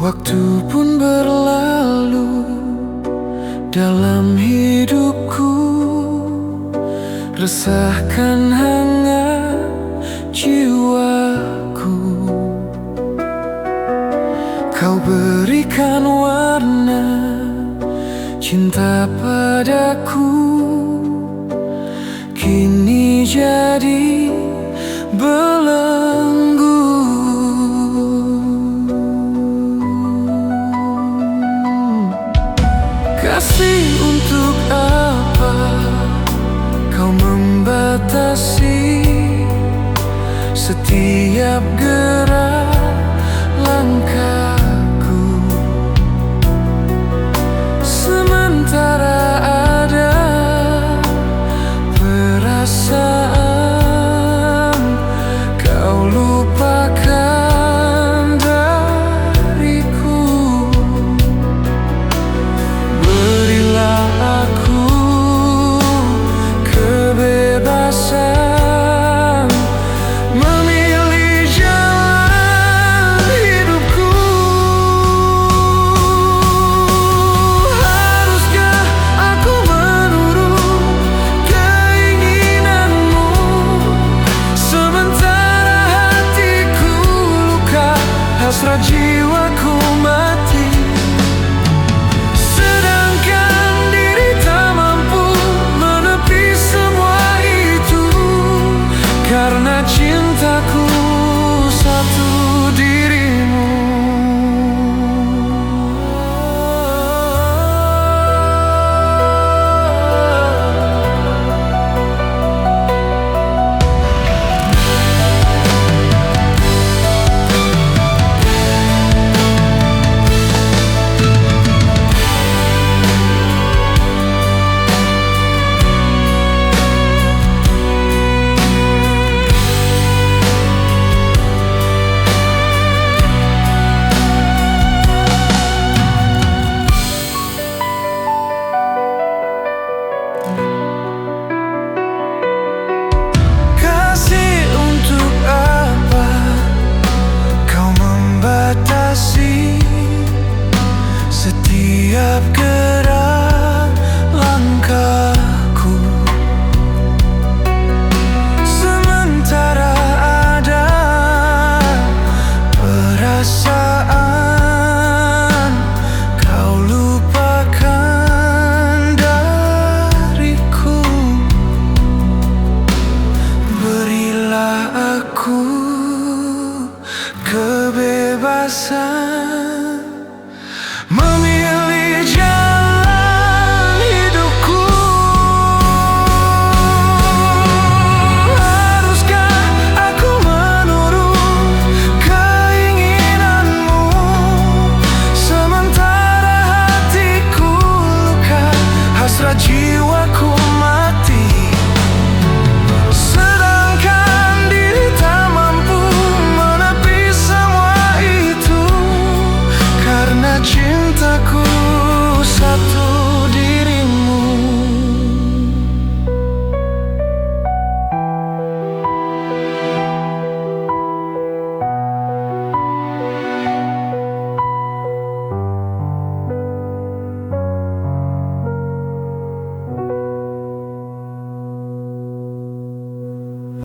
Waktu pun berlalu dalam hidupku, resahkan hangat jiwaku. Kau berikan warna cinta padaku, kini jadi belenggu. Kasih, untuk apa kau membatasi setiap gerak langkahku? Sementara ada perasaan kau lupakan dariku. Berilah aku kebebasan memilih jalan hidupku. Haruskah aku menurut keinginanmu, sementara hatiku luka, hasrat jiwaku mati? Sedangkan diri tak mampu menepi semua itu, karena cintaku satu dirimu. Kasih, untuk apa kau membatasi setiap gerak langkahku? Sementara ada perasaan kau lupakan dariku. Berilah aku kebebasan